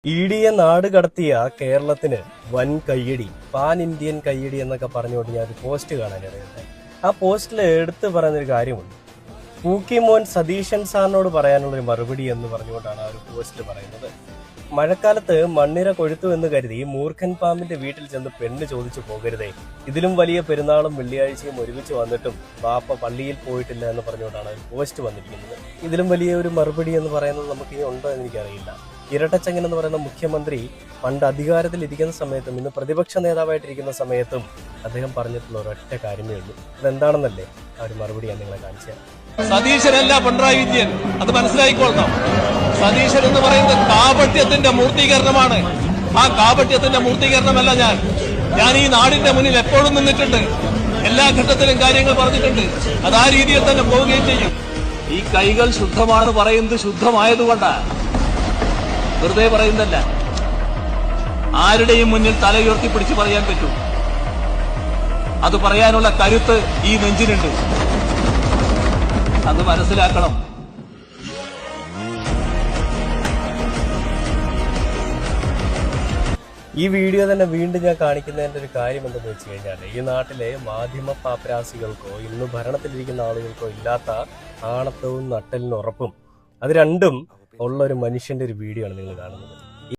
ഇഡിയെ നാട് കടത്തിയ കേരളത്തിന് വൻ കയ്യടി, പാൻ ഇന്ത്യൻ കയ്യടി എന്നൊക്കെ പറഞ്ഞുകൊണ്ട് ഞാൻ ഒരു പോസ്റ്റ് കാണാനിടയുണ്ട്. ആ പോസ്റ്റിൽ എടുത്തു പറയുന്നൊരു കാര്യമുണ്ട്. പൂക്കിമോൻ സതീശൻ സാറിനോട് പറയാനുള്ളൊരു മറുപടി എന്ന് പറഞ്ഞുകൊണ്ടാണ് ആ ഒരു പോസ്റ്റിൽ പറയുന്നത്. മഴക്കാലത്ത് മണ്ണിര കൊഴുത്തു എന്ന് കരുതി മൂർഖൻ പാമ്പിന്റെ വീട്ടിൽ ചെന്ന് പെണ്ണ് ചോദിച്ചു പോകരുതേ. ഇതിലും വലിയ പെരുന്നാളും വെള്ളിയാഴ്ചയും ഒരുമിച്ച് വന്നിട്ടും ബാപ്പ പള്ളിയിൽ പോയിട്ടില്ല എന്ന് പറഞ്ഞുകൊണ്ടാണ് പോസ്റ്റ് വന്നിരിക്കുന്നത്. ഇതിലും വലിയ ഒരു മറുപടി എന്ന് പറയുന്നത് നമുക്ക് ഇനി ഉണ്ടോ എന്ന് എനിക്കറിയില്ല. ഇരട്ടച്ചങ്ങൻ എന്ന് പറയുന്ന മുഖ്യമന്ത്രി പണ്ട് അധികാരത്തിൽ ഇരിക്കുന്ന സമയത്തും ഇന്ന് പ്രതിപക്ഷ നേതാവായിട്ടിരിക്കുന്ന സമയത്തും അദ്ദേഹം പറഞ്ഞിട്ടുള്ള ഒരൊറ്റ കാര്യമേ ഉള്ളൂ. അതെന്താണെന്നല്ലേ ആ ഒരു മറുപടി ഞാൻ നിങ്ങളെ കാണിച്ചു തരാം. സതീശനല്ല പിണറായി വിജയൻ, അത് മനസ്സിലായിക്കൊള്ളണം. സതീശൻ എന്ന് പറയുന്നത് കാപട്യത്തിന്റെ മൂർത്തീകരണമാണ്. ആ കാപട്യത്തിന്റെ മൂർത്തീകരണമല്ല ഞാൻ ഈ നാടിന്റെ മുന്നിൽ എപ്പോഴും നിന്നിട്ടുണ്ട്. എല്ലാ ഘട്ടത്തിലും കാര്യങ്ങൾ പറഞ്ഞിട്ടുണ്ട്. അത് ആ രീതിയിൽ തന്നെ പോവുകയും ചെയ്യും. ഈ കൈകൾ ശുദ്ധമാണ് പറയുന്നത് ശുദ്ധമായതുകൊണ്ടാണ്, വെറുതെ പറയുന്നല്ല. ആരുടെയും മുന്നിൽ തലയുയർത്തി പിടിച്ചു പറയാൻ പറ്റും. അത് പറയാനുള്ള കരുത്ത് ഈ നെഞ്ചിനുണ്ട്. അത് മനസ്സിലാക്കണം. ഈ വീഡിയോ തന്നെ വീണ്ടും ഞാൻ കാണിക്കുന്നതിന്റെ ഒരു കാര്യം എന്തെന്ന് വെച്ച് കഴിഞ്ഞാൽ, ഈ നാട്ടിലെ മാധ്യമ പാപ്പരാസികൾക്കോ ഇന്ന് ഭരണത്തിലിരിക്കുന്ന ആളുകൾക്കോ ഇല്ലാത്ത ആണത്തവും നട്ടലിനും ഉറപ്പും, അത് രണ്ടും ഉള്ള ഒരു മനുഷ്യന്റെ ഒരു വീഡിയോ ആണ് നിങ്ങൾ കാണുന്നത്.